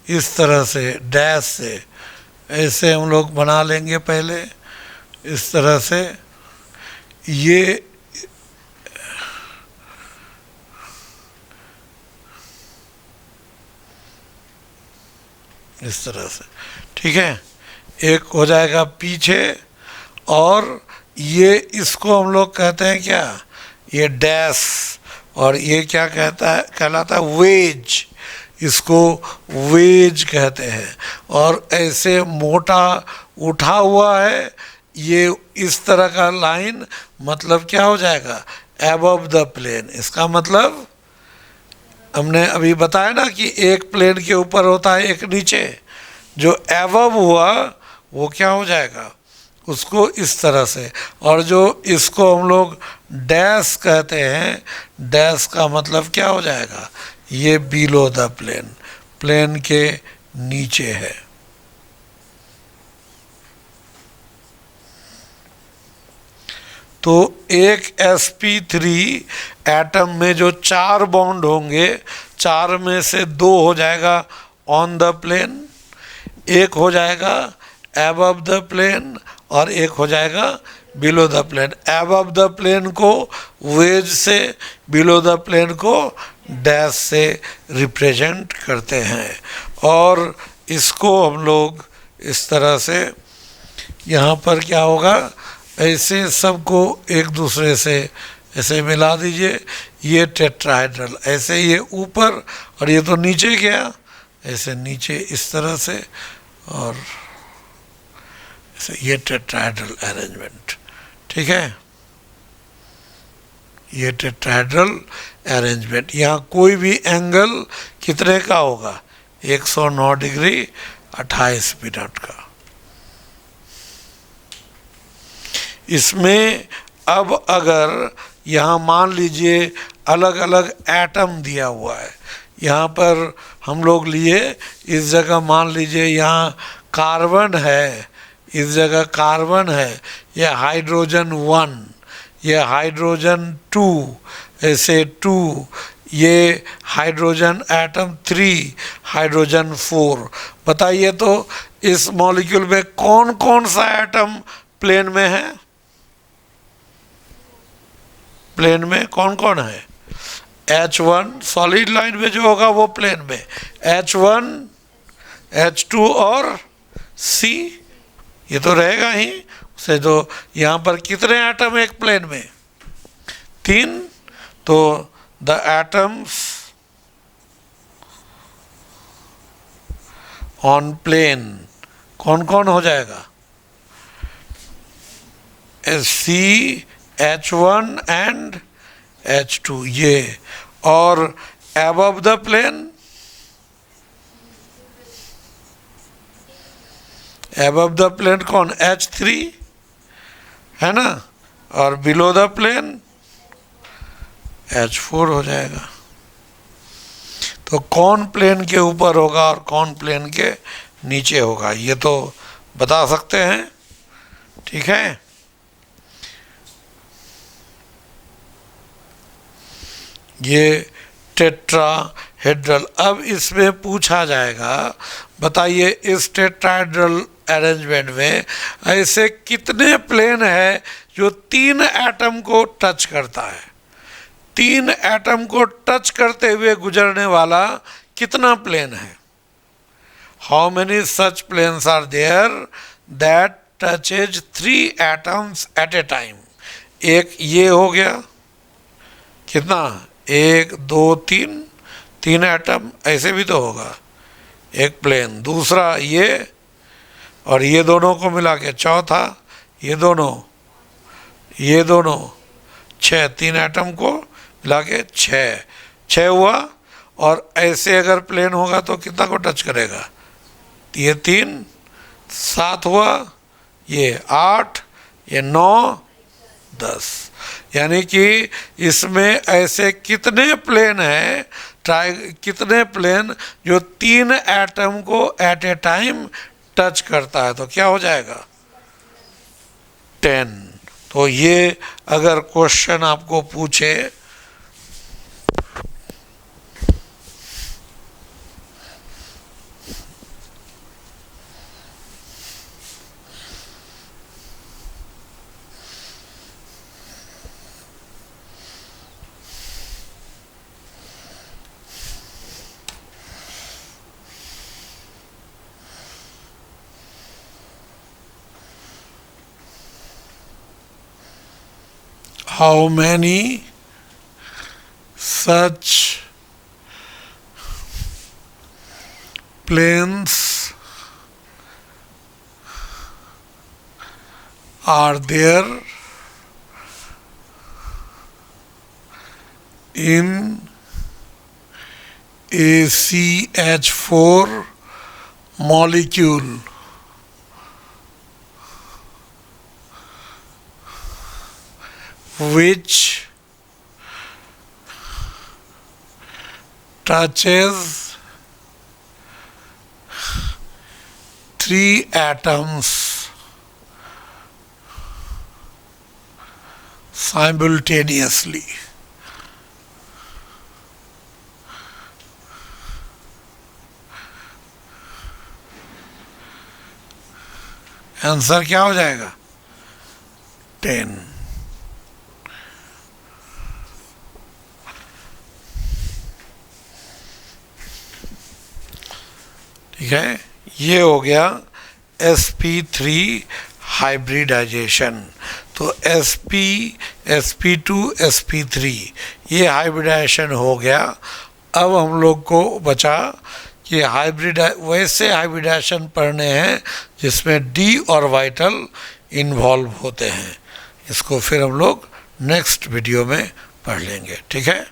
इस तरह से डैश से ऐसे हम लोग बना लेंगे पहले, इस तरह से। ये इस तरह से, ठीक है। एक हो जाएगा पीछे, और ये इसको हम लोग कहते हैं क्या, ये डैश, और ये क्या कहता है, कहलाता है वेज, इसको वेज कहते हैं। और ऐसे मोटा उठा हुआ है, ये इस तरह का लाइन, मतलब क्या हो जाएगा, एबव द प्लेन। इसका मतलब हमने अभी बताया ना कि एक प्लेन के ऊपर होता है एक नीचे, जो एबव हुआ वो क्या हो जाएगा, उसको इस तरह से। और जो इसको हम लोग डैश कहते हैं, डैश का मतलब क्या हो जाएगा, ये बिलो द प्लेन, प्लेन के नीचे है। तो एक sp3 एटम में जो 4 बॉन्ड होंगे, 4 में से 2 हो जाएगा ऑन द प्लेन, एक हो जाएगा एबव द प्लेन, और एक हो जाएगा below the plane. Above the plane को वेज से, बिलो द प्लेन को डैश से रिप्रेजेंट करते हैं। और इसको हम लोग इस तरह से, यहाँ पर क्या होगा, ऐसे सबको एक दूसरे से ऐसे मिला दीजिए, ये टेट्राहेड्रल, ऐसे ये ऊपर और ये तो नीचे गया, ऐसे नीचे इस तरह से, और ये टेट्राहेड्रल अरेंजमेंट, ठीक है। ये टेट्राहेड्रल अरेंजमेंट, यहाँ कोई भी एंगल कितने का होगा, 109 डिग्री 28 मिनट का। इसमें अब अगर यहाँ मान लीजिए अलग अलग एटम दिया हुआ है, यहाँ पर हम लोग लिए, इस जगह मान लीजिए यहाँ कार्बन है, इस जगह कार्बन है, यह हाइड्रोजन 1, यह हाइड्रोजन 2, ऐसे 2, ये हाइड्रोजन एटम 3, हाइड्रोजन 4। बताइए तो इस मॉलिक्यूल में कौन कौन सा एटम प्लेन में है, प्लेन में कौन कौन है, H1 सॉलिड लाइन में जो होगा वो प्लेन में, H1, H2 और C, ये तो रहेगा ही उसे। तो यहाँ पर कितने एटम एक प्लेन में, 3। तो द एटम्स ऑन प्लेन कौन कौन हो जाएगा, C, H1 एंड H2 ये। और above the plane, above the plane कौन, H3 है ना, और बिलो द प्लेन H4 हो जाएगा। तो कौन प्लेन के ऊपर होगा और कौन प्लेन के नीचे होगा, ये तो बता सकते हैं, ठीक है। ये टेट्राहेड्रल। अब इसमें पूछा जाएगा, बताइए इस टेट्राहेड्रल अरेंजमेंट में ऐसे कितने प्लेन है जो 3 एटम को टच करता है, 3 एटम को टच करते हुए गुजरने वाला कितना प्लेन है। How many such planes are there that touches 3 atoms at a time. एक ये हो गया, कितना, 1 2 3, 3 एटम, ऐसे भी तो होगा एक प्लेन। दूसरा ये, और ये दोनों को मिला के चौथा, ये दोनों 6, 3 एटम को मिला के 6 हुआ। और ऐसे अगर प्लेन होगा तो कितना को टच करेगा? ये 3, 7 हुआ, ये 8, ये 9, 10। यानी कि इसमें ऐसे कितने प्लेन हैं, कितने प्लेन जो 3 एटम को एट ए टाइम टच करता है, तो क्या हो जाएगा? 10। तो ये अगर क्वेश्चन आपको पूछे how many such planes are there in a CH4 molecule? Which touches 3 atoms simultaneously? Answer क्या हो जाएगा? 10। ठीक है, ये हो गया sp3 हाइब्रिडाइजेशन। तो sp, sp2, sp3 ये हाइब्रिडाइजेशन हो गया। अब हम लोग को बचा कि वैसे हाइब्रिडाइजेशन पढ़ने हैं जिसमें d ऑर्बिटल इन्वॉल्व होते हैं। इसको फिर हम लोग नेक्स्ट वीडियो में पढ़ लेंगे। ठीक है।